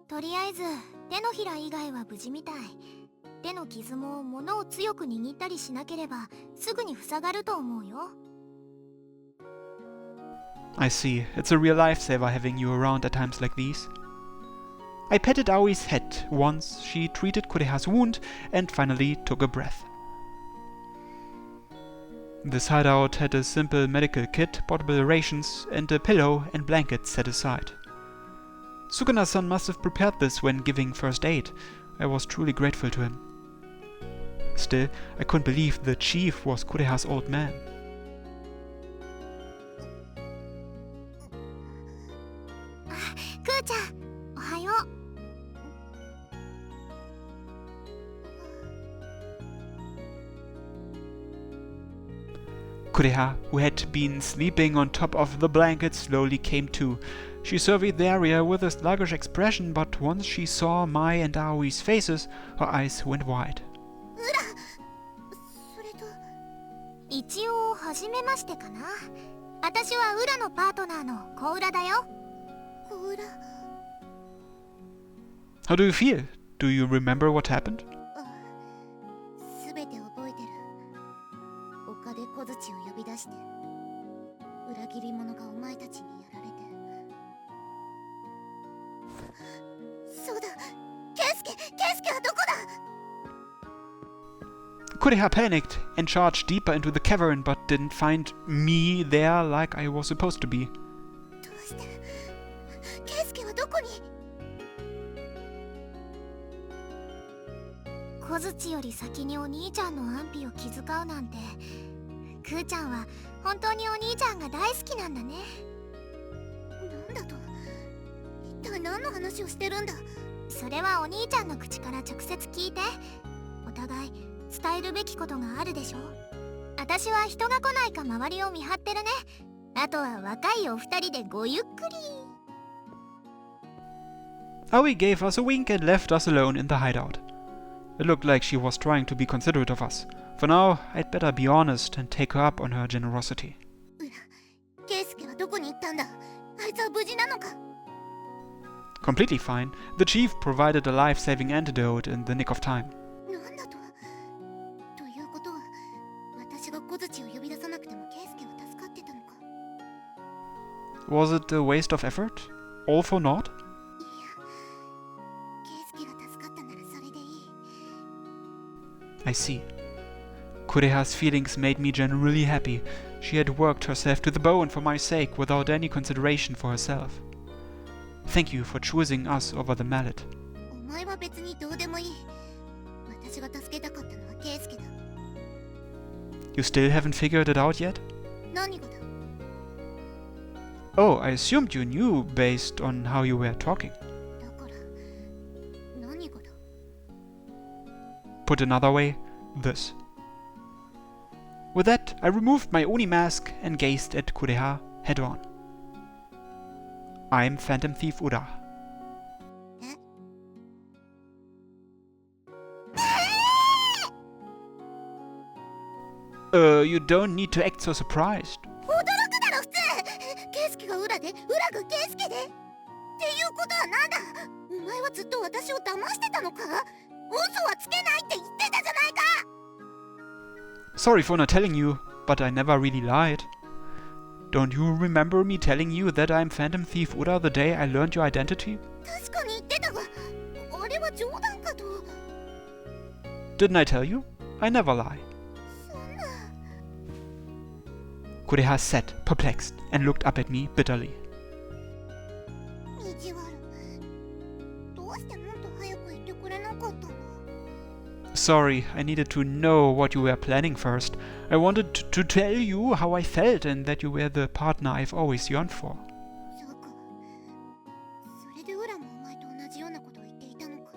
とりあえず手のひら以外は無事みたい。手の傷も物を強く握ったりしなければすぐに塞がると思うよ。I see. It's a real lifesaver having you around at times like these. I patted Aoi's head once, she treated Kureha's wound, and finally took a breath. This hideout had a simple medical kit, portable rations, and a pillow and blankets set aside. Sugana-san must have prepared this when giving first aid. I was truly grateful to him. Still, I couldn't believe the chief was Kureha's old man. Ku-chan, ohayo. Kureha, who had been sleeping on top of the blanket, slowly came to. She surveyed the area with a sluggish expression, but once she saw my and Aoi's faces, her eyes went wide. 一応初めましてかな。私はウラのパートナーの小浦だよ。小浦。How do you feel? Do you remember what happened? すべて覚えてる。丘で小槌を呼び出して、裏切り者がお前たちにやられて。そうだ、ケイスケはどこだKureha panicked and charged deeper into the cavern, but didn't find me there like I was supposed to be. どうしてケイスケはどこに小槌より先にお兄ちゃんの安否を気遣うなんて、クーちゃんは本当にお兄ちゃんが大好きなんだね。なんだと一体何の話をしてるんだ。それはお兄ちゃんの口から直接聞いて。お互い伝えるべきことがあるでしょ。私は人が来ないか周りを見張ってるね。あとは若いお二人でごゆっくり。Aoi gave us a wink and left us alone in the hideout. It looked like she was trying to be considerate of us. For now, I'd better be honest and take her up on her generosity. ケイスケはどこに行ったんだ。あいつは無事なのか。 Completely fine. The chief provided a life-saving antidote in the nick of time. なんだと。ということは、私が小槌を呼び出さなくてもケイスケは助かってたのか。Was it a waste of effort? All for naught? いや、ケイスケが助かったならそれでいい。I see. Kureha's feelings made me genuinely happy. She had worked herself to the bone for my sake without any consideration for herself. Thank you for choosing us over the mallet. お前は別にどうでもいい。私が助けたかったのはケイスケだ。You still haven't figured it out yet? 何がだ。 Oh, I assumed you knew based on how you were talking. だから何がだ。 Put another way, this. With that, I removed my Oni mask and gazed at Kureha head on. I'm Phantom Thief Ura. You don't need to act so surprised. 驚くだろ普通。ケイスケが裏で、裏がケイスケで。っていうことはなんだ。お前はずっと私を騙してたのか。嘘はつけないって言ってたじゃないか。 Sorry for not telling you, but I never really lied. Don't you remember me telling you that I'm Phantom Thief Ura the day I learned your identity? 確かに言ってたが、あれは冗談かと。 Didn't I tell you? I never lie. そんな。 Kureha sat, perplexed, and looked up at me bitterly. 意地悪。どうしてもっと早く言ってくれなかったの。 Sorry, I needed to know what you were planning first. I wanted to tell you how I felt and that you were the partner I've always yearned for. そうか。それでウラもお前と同じようなことを言っていたのか。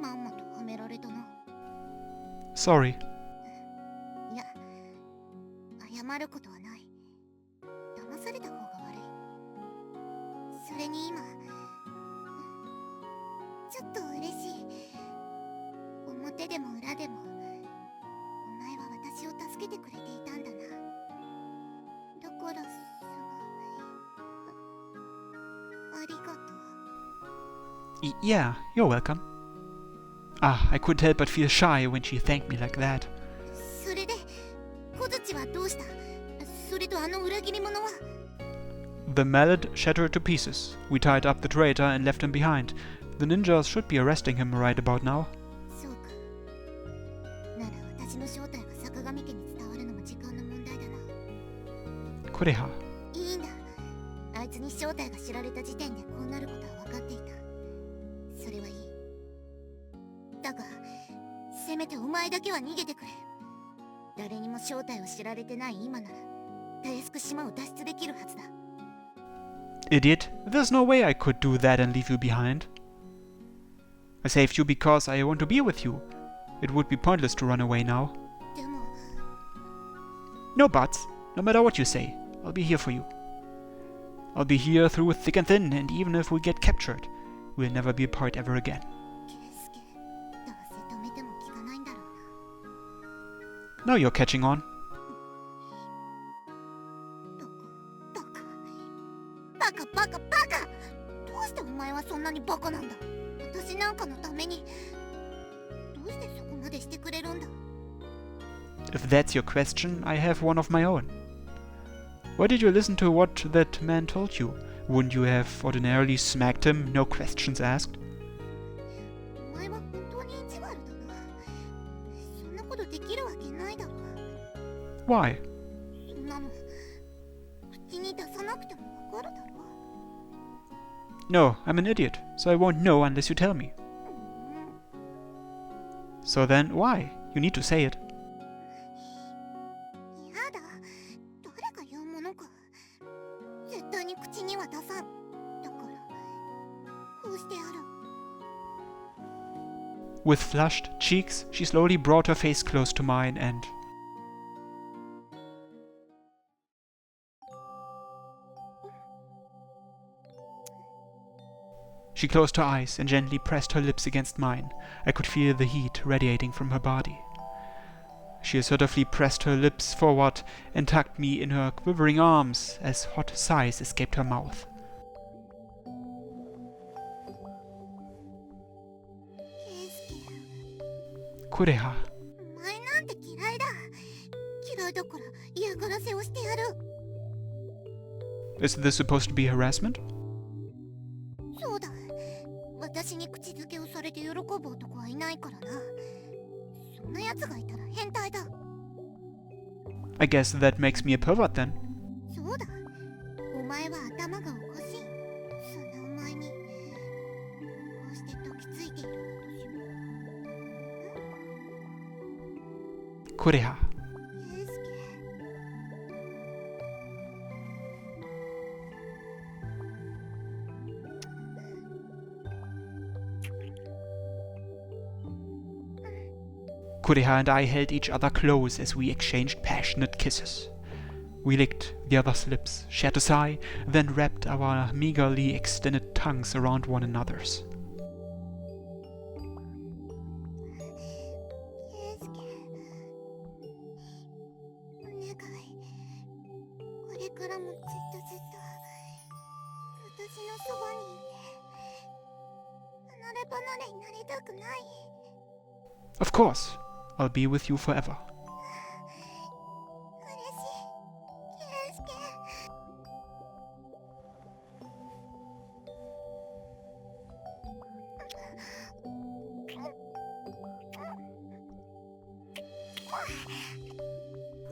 まんまとはめられたな。 Sorry. いや、謝ることはない。騙された方が悪い。それに今、ちょっと嬉しい。表でも裏でも、お前は私を助けてくれていたんだな。だからすごい。ありがとう。Yeah, you're welcome. Ah, I couldn't help but feel shy when she thanked me like that. それで小槌はどうした？それとあの裏切り者は？ The mallet shattered to pieces. We tied up the traitor and left him behind. The ninjas should be arresting him right about now. そうか。なら私の正体が坂上家に伝わるのも時間の問題だな。 Kureha. いいんだ。あいつに正体が知られた時点でこうなることは分かっていた。それはいい。だが、せめてお前だけは逃げてくれ。誰にも正体を知られてない今なら、たやすく島を脱出できるはずだ。Idiot, there's no way I could do that and leave you behind. I saved you because I want to be with you. It would be pointless to run away now. でも、 No buts. No matter what you say, I'll be here for you. I'll be here through thick and thin, and even if we get captured, we'll never be apart ever again. ケイスケ、どうせ止めても効かないんだろう Now you're catching on. な。バカバカバカ！どうしてお前はそんなにバカなんだ？私なんかのためにどうしてそこまでしてくれるんだ？ If that's your question, I have one of my own. Why did you listen to what that man told you? Wouldn't you have ordinarily smacked him, no questions asked? お前は本当に意地悪だな。そんなことできるわけないだろ。 Why? そんなの口に出さなくてもわかるだろ。 No, I'm an idiot, so I won't know unless you tell me. So then, why? You need to say it. やだ。誰が言うものか。絶対に口には出さん。だからこうしてやる。 With flushed cheeks, she slowly brought her face close to mine and... She closed her eyes and gently pressed her lips against mine. I could feel the heat radiating from her body. She assertively pressed her lips forward and tucked me in her quivering arms as hot sighs escaped her mouth. ケイスケ、 Kureha. お前なんて嫌いだ。嫌いだから嫌がらせをしてやる。 Is this supposed to be harassment? そうだ。私に口づけをされて喜ぶ男はいないからな。そんな奴がいたら変態だ。 I guess that makes me a pervert then. そうだ。お前は頭がおかしい。そんなお前にこうして抱きついている私も。 Kureha. ケイスケ。 Kureha and I held each other close as we exchanged passionate kisses. We licked the other's lips, shared a sigh, then wrapped our meagerly extended tongues around one another's. ケイスケ。お願い。これからもずっと私のそばにいて。離れ離れになりたくない。 Of course, I'll be with you forever. 嬉しい。ケイスケ。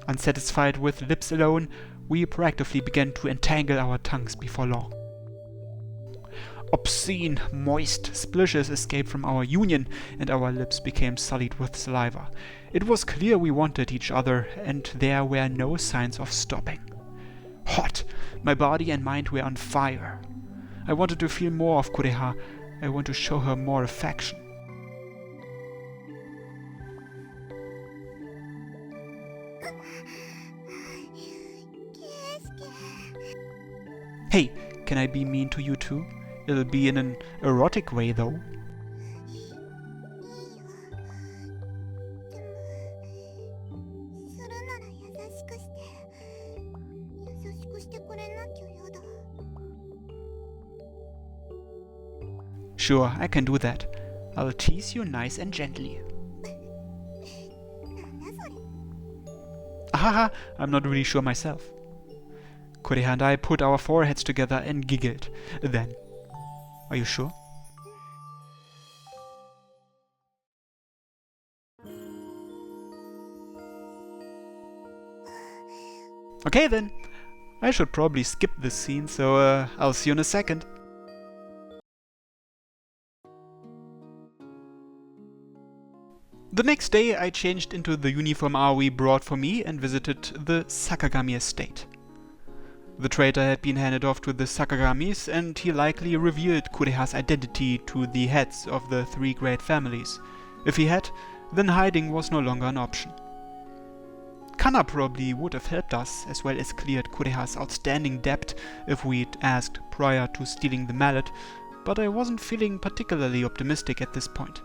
Unsatisfied with lips alone, we proactively began to entangle our tongues before long. Obscene, moist splishes escaped from our union, and our lips became sullied with saliva. It was clear we wanted each other, and there were no signs of stopping. Hot, my body and mind were on fire. I wanted to feel more of Kureha. I want to show her more affection. Hey, can I be mean to you too? It'll be in an erotic way though. いいよ。でも、するなら優しくして。優しくしてくれなきゃやだ。Sure, I can do that. I'll tease you nice and gently. なんだそれ。 Haha, I'm not really sure myself. Kureha and I put our foreheads together and giggled. Then, are you sure? Okay then, I should probably skip this scene, so I'll see you in a second. The next day I changed into the uniform Aoi brought for me and visited the Sakagami estate. The traitor had been handed off to the Sakagamis, and he likely revealed Kureha's identity to the heads of the three great families. If he had, then hiding was no longer an option. Kana probably would have helped us, as well as cleared Kureha's outstanding debt if we'd asked prior to stealing the mallet, but I wasn't feeling particularly optimistic at this point.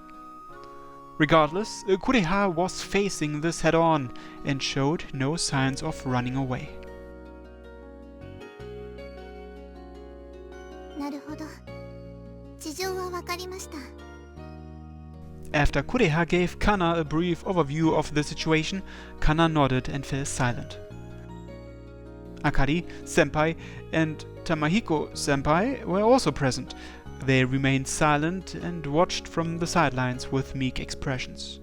Regardless, Kureha was facing this head-on and showed no signs of running away. なるほど。事情はわかりました。 After Kureha gave Kana a brief overview of the situation, Kana nodded and fell silent. Akari, Senpai, and Tamahiko Senpai were also present. They remained silent and watched from the sidelines with meek expressions.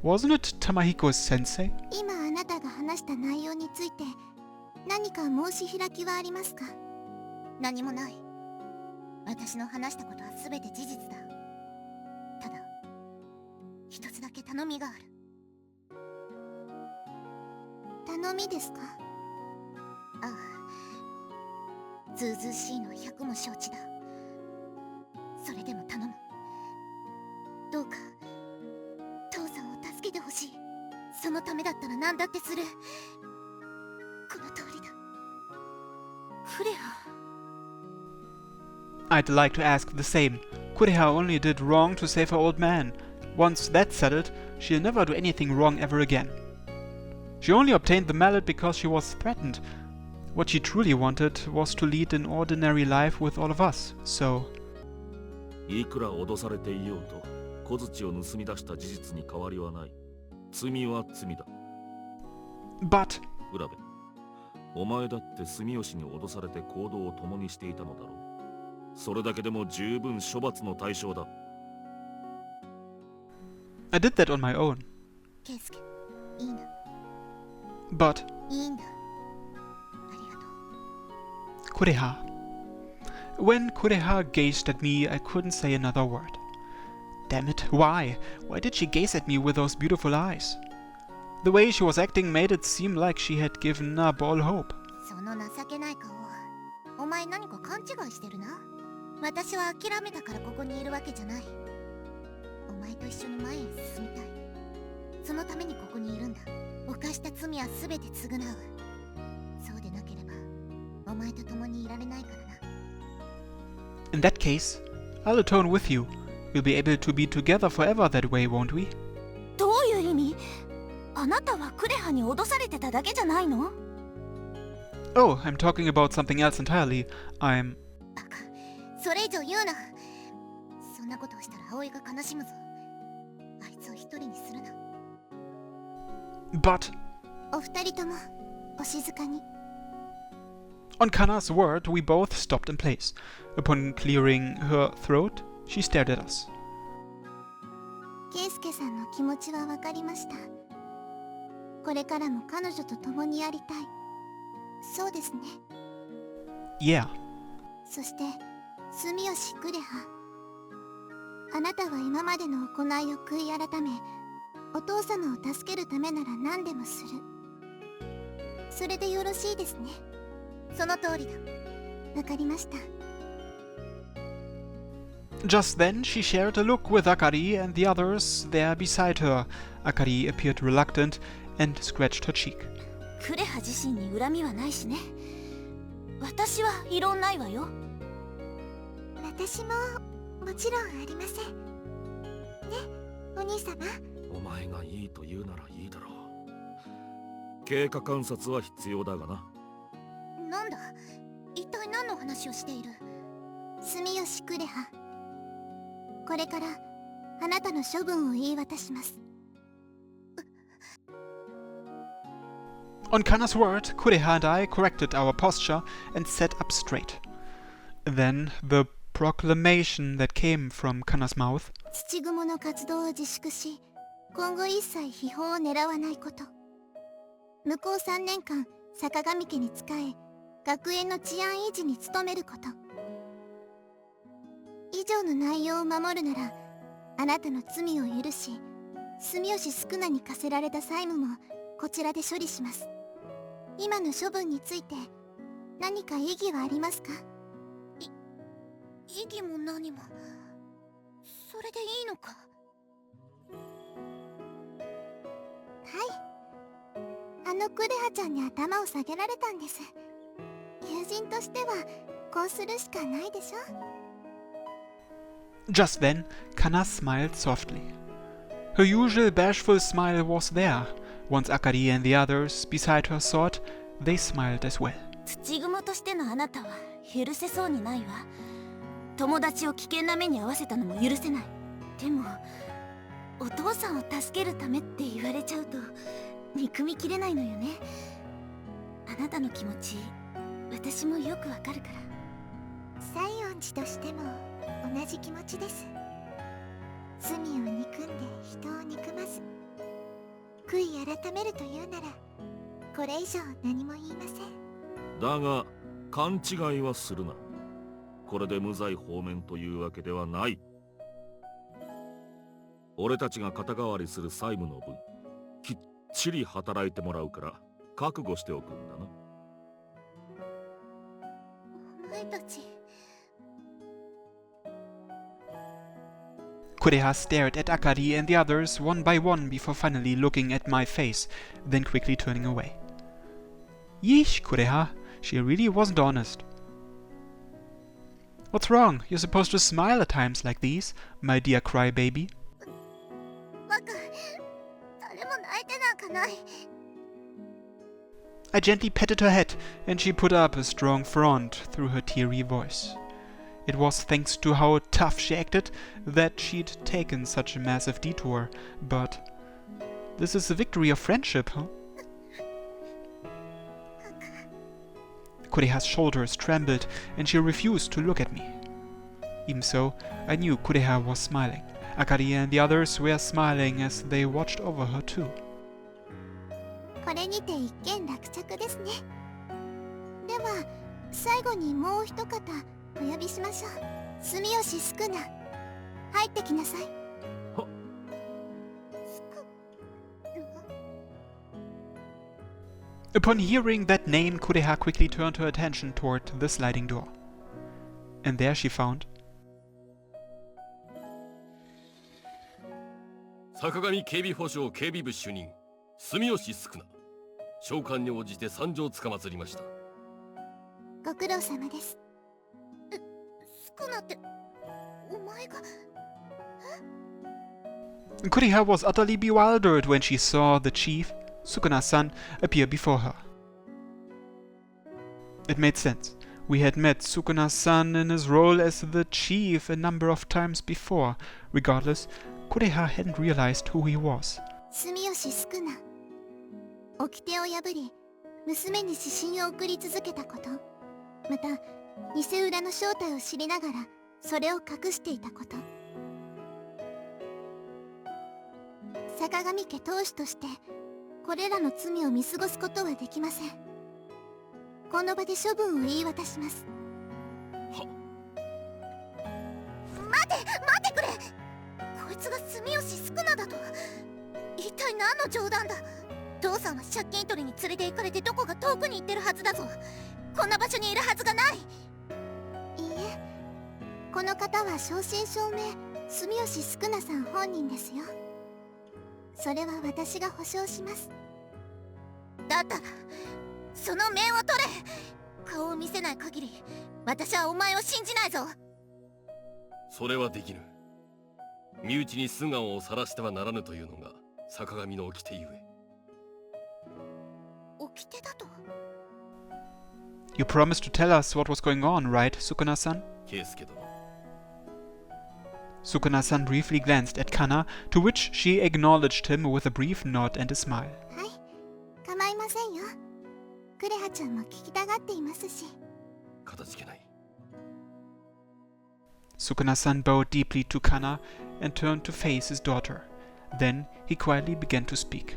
Wasn't it Tamahiko Sensei? 今あなたが話した内容について何か申し開きはありますか？何もない。私の話したことは全て事実だ。ただ、一つだけ頼みがある。頼みですか？ああ、ずうずうしいのは百も承知だ。それでも頼む。どうか父さんを助けてほしい。そのためだったら何だってする。この通りだ。クレア。 I'd like to ask the same. Kureha only did wrong to save her old man. Once that's settled, she'll never do anything wrong ever again. She only obtained the mallet because she was threatened. What she truly wanted was to lead an ordinary life with all of us, so... いくら脅されていようと、小槌を盗み出した事実に変わりはない。罪は罪だ。But... 浦部、お前だって住吉に脅されて行動を共にしていたのだろう。それだけでも十分処罰の対象だ。I did that on my own. ケイスケ、いいな。 But... いいんだ。ありがとう。 Kureha. When Kureha gazed at me, I couldn't say another word. Damn it, why? Why did she gaze at me with those beautiful eyes? The way she was acting made it seem like she had given up all hope. その情けない顔。お前何か勘違いしてるな。私は諦めたからここにいるわけじゃない。お前と一緒に前へ進みたい。そのためにここにいるんだ。犯した罪は全て償う。そうでなければ、お前と共にいられないからな。In that case, I'll atone with you. We'll be able to be together forever that way, won't we? どういう意味？あなたはクレハに脅されてただけじゃないの？ Oh, I'm talking about something else entirely. I'm... バカ、それ以上言うな。そんなことをしたら葵が悲しむぞ。あいつを一人にするな。But... お二人とも、お静かに。 On Kana's word, we both stopped in place. Upon clearing her throat, she stared at us. ケイスケさんの気持ちはわかりました。これからも彼女と共にやりたい。そうですね。Yeah. そして、住吉クレハ。あなたは今までの行いを悔い改め、お父様を助けるためなら何でもする。それでよろしいですね。その通りだ。わかりました。Just then, she shared a look with Akari and the others there beside her. Akari appeared reluctant and scratched her cheek. クレハ自身に恨みはないしね。私は異論ないわよ。私ももちろんありません。ね、お兄様。お前がいいと言うならいいだろう。経過観察は必要だがな。なんだ、一体何の話をしている？住吉クレハ。これからあなたの処分を言い渡します。 On Kana's word, Kureha and I corrected our posture and sat up straight. Then the proclamation that came from Kana's mouth. 土蜘蛛の活動を自粛し、今後一切秘宝を狙わないこと。向こう3年間坂上家に仕え、学園の治安維持に努めること。以上の内容を守るなら、あなたの罪を許し、住吉宿儺に課せられた債務もこちらで処理します。今の処分について何か異議はありますか？異議も何も。それでいいのか？はい。クレハちゃんに頭を下げられたんです。友人としてはこうするしかないでしょ。 Just then, Kana smiled softly. Her usual bashful smile was there. Once Akari and the others beside her saw it, they smiled as well. 土蜘蛛としてのあなたは許せそうにないわ。友達を危険な目に遭わせたのも許せない。でもお父さんを助けるためって言われちゃうと憎みきれないのよね。あなたの気持ち私もよくわかるから。西園寺としても同じ気持ちです。罪を憎んで人を憎まず、悔い改めるというならこれ以上何も言いません。だが勘違いはするな。これで無罪放免というわけではない。俺たちが肩代わりする債務の分、きっちり働いてもらうから覚悟しておくんだな。お前たち。Kureha stared at Akari and the others one by one before finally looking at my face, then quickly turning away. Yeesh, Kureha, she really wasn't honest. What's wrong? You're supposed to smile at times like these, my dear crybaby. I gently patted her head, and she put up a strong front through her teary voice. It was thanks to how tough she acted that she'd taken such a massive detour, but this is the victory of friendship, huh? Kureha's shoulders trembled, and she refused to look at me. Even so, I knew Kureha was smiling. Akari and the others were smiling as they watched over her too. これにて一件落着ですね。では最後にもう一方お呼びしましょう。住吉宿儺、入ってきなさい。はっ。Upon hearing that name, Kureha quickly turned her attention toward the sliding door. And there she found... 坂上警備保障警備部主任、住吉宿儺。召喚に応じて参上つかまつりました。ご苦労様です。宿儺って、お前が... Kureha was utterly bewildered when she saw the chief, Sukuna-san, appear before her. It made sense. We had met Sukuna-san in his role as the chief a number of times before. Regardless, Kureha hadn't realized who he was. 住吉宿儺、掟を破り娘に指針を送り続けたこと、また偽裏の正体を知りながらそれを隠していたこと。坂上家当主としてこれらの罪を見過ごすことはできません。この場で処分を言い渡します。待てくれ。こいつが住吉宿儺だと。一体何の冗談だ。父さんは借金取りに連れて行かれてどこか遠くに行ってるはずだぞ。こんな場所にいるはずがない。いいえ、この方は正真正銘住吉宿儺さん本人ですよ。それは私が保証します。だったらその面を取れ。顔を見せない限り私はお前を信じないぞ。それはできぬ。身内に素顔を晒してはならぬというのが坂上の掟ゆえ。掟だと。 You promised to tell us what was going on, right, Sukuna-san? 圭介殿。Sukuna-san briefly glanced at Kana, to which she acknowledged him with a brief nod and a smile. はい、構いませんよ。クレハちゃんも聞きたがっていますし。かたじけない。 Sukuna-san bowed deeply to Kana and turned to face his daughter. Then he quietly began to speak.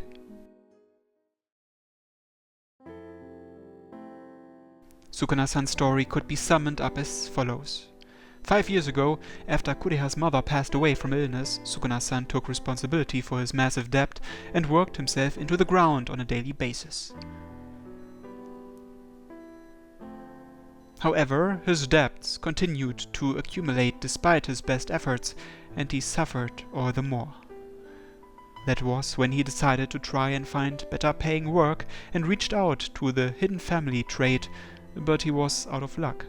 Sukuna-san's story could be summed up as follows. 5 years ago, after Kureha's mother passed away from illness, Sukuna-san took responsibility for his massive debt and worked himself into the ground on a daily basis. However, his debts continued to accumulate despite his best efforts, and he suffered all the more. That was when he decided to try and find better paying work and reached out to the hidden family trade, but he was out of luck.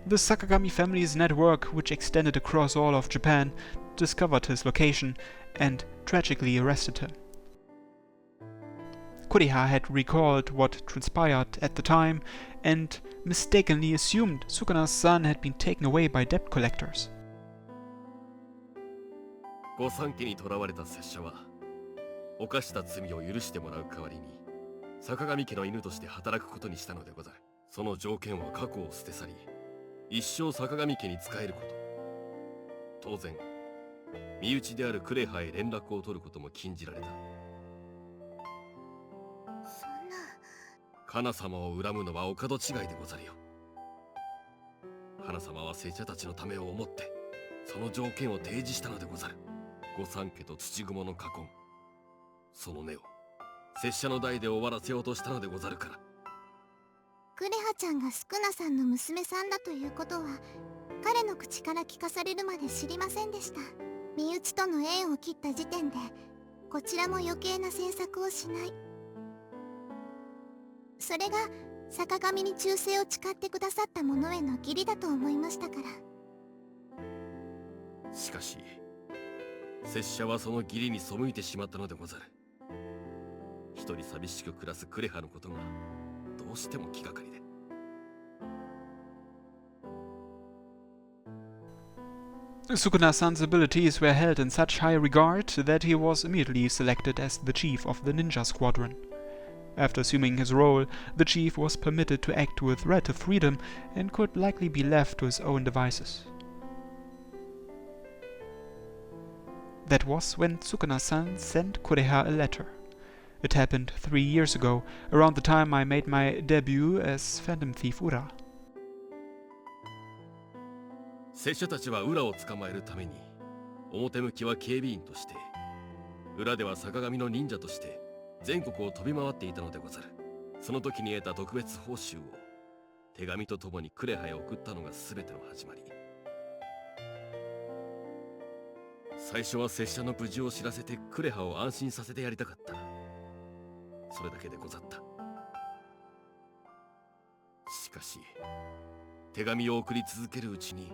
The Sakagami family's network, which extended across all of Japan, discovered his location and tragically arrested him. Kureha had recalled what transpired at the time and mistakenly assumed Sukuna's son had been taken away by debt collectors. 御三家に囚われた拙者は犯した罪を許してもらう代わりに坂上家の犬として働くことにしたのでござる。その条件は過去を捨て去り、一生坂上家に仕えること。当然身内であるクレハへ連絡を取ることも禁じられた。そんな。カナ様を恨むのはお門違いでござるよ。花様は拙者たちのためを思ってその条件を提示したのでござる。御三家と土蜘蛛の禍根、その根を拙者の代で終わらせようとしたのでござるから。クレハちゃんがスクナさんの娘さんだということは彼の口から聞かされるまで知りませんでした。身内との縁を切った時点でこちらも余計な詮索をしない、それが坂上に忠誠を誓ってくださった者への義理だと思いましたから。しかし拙者はその義理に背いてしまったのでござる。一人寂しく暮らすクレハのことがどうしても気がかりで。Sukuna-san's abilities were held in such high regard that he was immediately selected as the chief of the ninja squadron. After assuming his role, the chief was permitted to act with relative freedom and could likely be left to his own devices. That was when Sukuna-san sent Kureha a letter. It happened 3 years ago, around the time I made my debut as Phantom Thief Ura. 拙者たちは裏を捕まえるために表向きは警備員として、裏では坂上の忍者として全国を飛び回っていたのでござる。その時に得た特別報酬を手紙とともにクレハへ送ったのが全ての始まり。最初は拙者の無事を知らせてクレハを安心させてやりたかった。それだけでござった。しかし手紙を送り続けるうちに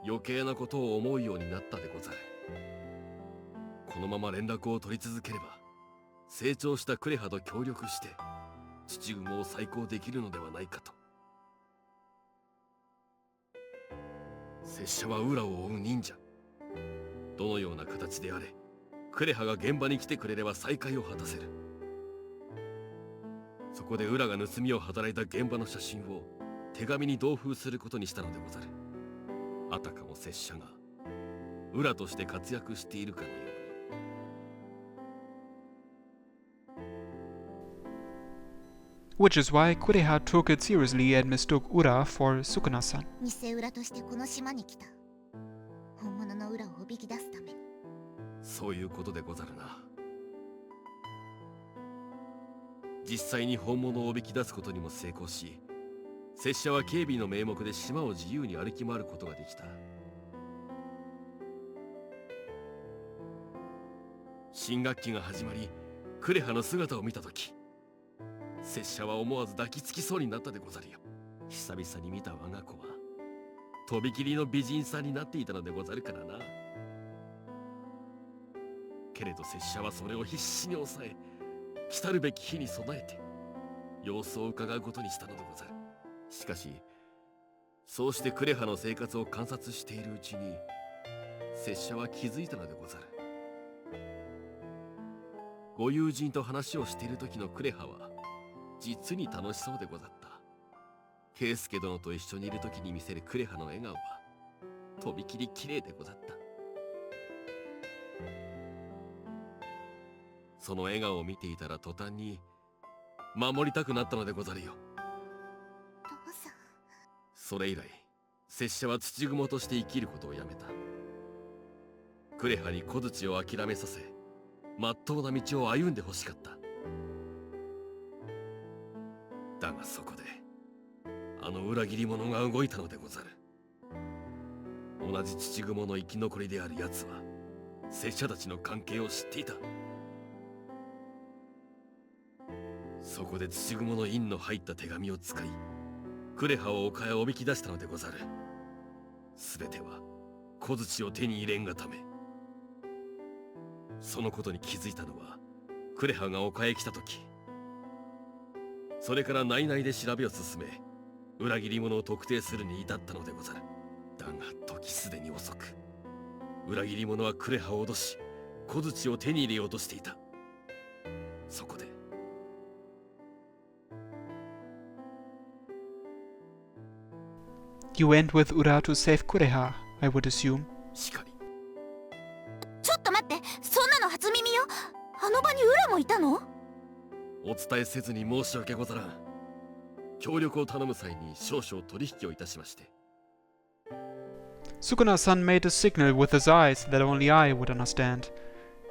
余計なことを思うようになったでござる。このまま連絡を取り続ければ成長したクレハと協力して土雲を再興できるのではないかと。拙者は裏を追う忍者。どのような形であれクレハが現場に来てくれれば再会を果たせる。そこで裏が盗みを働いた現場の写真を手紙に同封することにしたのでござる。あたかも拙者が裏として活躍しているかのように。Which is why Kureha took it seriously and mistook Ura for Sukuna-san. 偽裏としてこの島に来た。本物の裏をおびき出すために。そういうことでござるな。実際に本物をおびき出すことにも成功し、拙者は警備の名目で島を自由に歩き回ることができた。新学期が始まりクレハの姿を見たとき、拙者は思わず抱きつきそうになったでござるよ。久々に見た我が子はとびきりの美人さんになっていたのでござるからな。けれど拙者はそれを必死に抑え、来たるべき日に備えて様子を伺うことにしたのでござる。しかしそうしてクレハの生活を観察しているうちに拙者は気づいたのでござる。ご友人と話をしている時のクレハは実に楽しそうでござった。圭介殿と一緒にいる時に見せるクレハの笑顔はとびきり綺麗でござった。その笑顔を見ていたら途端に守りたくなったのでござるよ。父さん。それ以来拙者は土蜘蛛として生きることをやめた。クレハに小槌を諦めさせ、まっとうな道を歩んでほしかった。だがそこであの裏切り者が動いたのでござる。同じ土蜘蛛の生き残りである奴は拙者たちの関係を知っていた。そこで土蜘蛛の印の入った手紙を使い、クレハを丘へおびき出したのでござる。すべては小槌を手に入れんがため。そのことに気づいたのはクレハが丘へ来た時。それから内々で調べを進め、裏切り者を特定するに至ったのでござる。だが時すでに遅く、裏切り者はクレハを脅し、小槌を手に入れようとしていた。そこでYou went with Ura to save Kureha, I would assume. しかり。ちょっと待って、そんなの初耳よ。あの場にウラもいたの？お伝えせずに申し訳ござらん。協力を頼む際に少々取引をいたしまして。Sukuna-san made a signal with his eyes that only I would understand.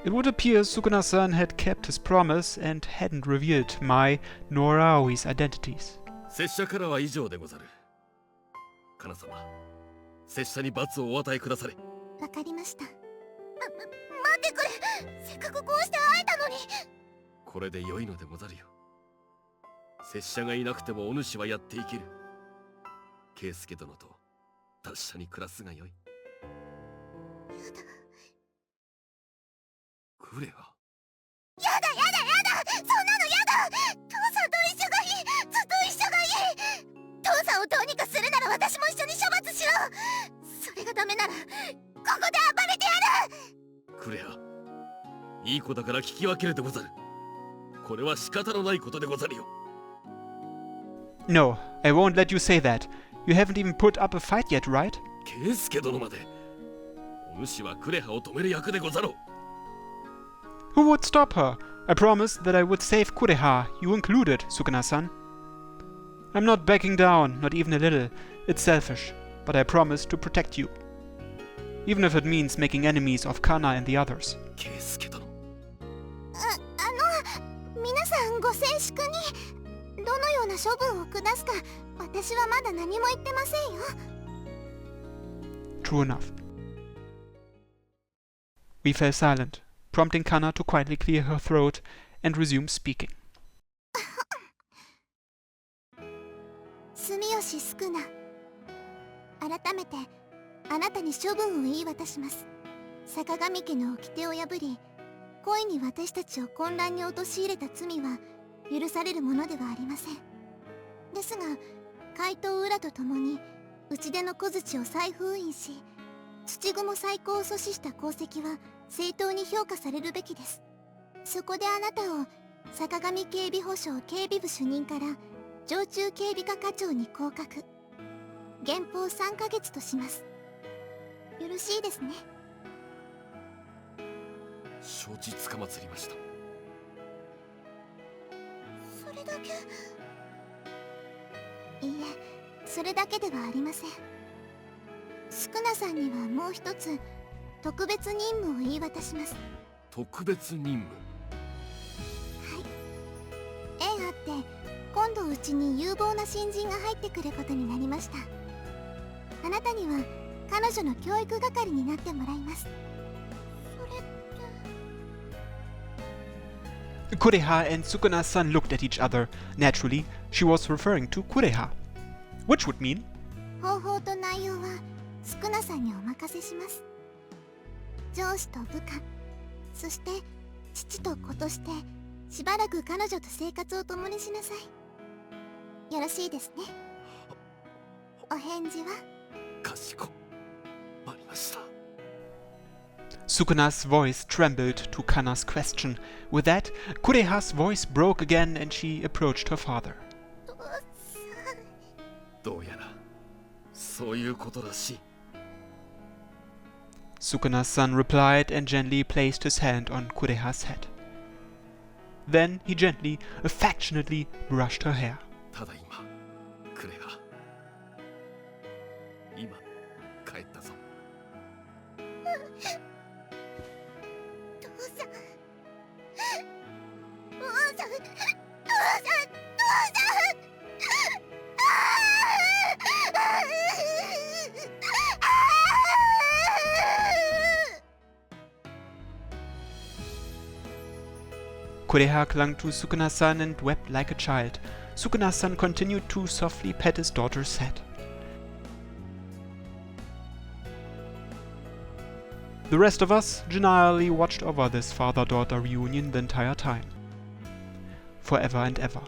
It would appear Sukuna-san had kept his promise and hadn't revealed my nor Aoi's identities. 拙者からは以上でござる。カナ様、拙者に罰をお与えくだされ。わかりました。待ってくれ。せっかくこうして会えたのに。これで良いのでござるよ。拙者がいなくてもお主はやっていける。圭介殿と達者に暮らすがよい。やだ。クレハ。やだやだやだ、そんなのやだ。父さんと一緒がいい。ずっと一緒がいい。父さんをどうにかするなら私も一緒に処罰しろ。それがダメならここで暴れてやる。クレハ、いい子だから聞き分けるでござる。これは仕方のないことでござるよ。No, I won't let you say that. You haven't even put up a fight yet, right? 圭介殿まで。お主はクレハを止める役でござろう。Who would stop her? I promised that I would save Kureha, you included, Sukuna-san. I'm not backing down, not even a little. It's selfish, but I promise to protect you. Even if it means making enemies of Kana and the others. 圭介殿。皆さんご静粛に。どのような処分を下すか私はまだ何も言ってませんよ。 True enough. We fell silent, prompting Kana to quietly clear her throat and resume speaking. 住吉宿儺、改めてあなたに処分を言い渡します。坂上家の掟を破り、故意に私たちを混乱に陥れた罪は許されるものではありません。ですが怪盗ウラと共に内出の小槌を再封印し、土蜘最高を阻止した功績は正当に評価されるべきです。そこであなたを坂上警備保障警備部主任から常駐警備課課長に降格、減俸3ヶ月とします。よろしいですね。承知つかまつりました。それだけ？いいえ、それだけではありません。宿儺さんにはもう一つ特別任務を言い渡します。特別任務。縁あって今度うちに有望な新人が入ってくることになりました。あなたには彼女の教育係になってもらいます。それって。 Kureha and Sukuna-san looked at each other. Naturally, she was referring to Kureha. Which would mean... 方法と内容は宿儺さんにお任せします。上司と部下、そして父と子としてしばらく彼女と生活を共にしなさい。よろしいですね。お返事は？かしこまりました。Sukuna's voice trembled to Kana's question. With that, Kureha's voice broke again and she approached her father. どうやらそういうことらしい。 Sukuna's son replied and gently placed his hand on Kureha's head. Then he gently, affectionately brushed her hair. ただ今クレハ今帰ったぞ。父さんKureha clung to Sukuna-san and wept like a child. Sukuna-san continued to softly pet his daughter's head. The rest of us genially watched over this father-daughter reunion the entire time. Forever and ever.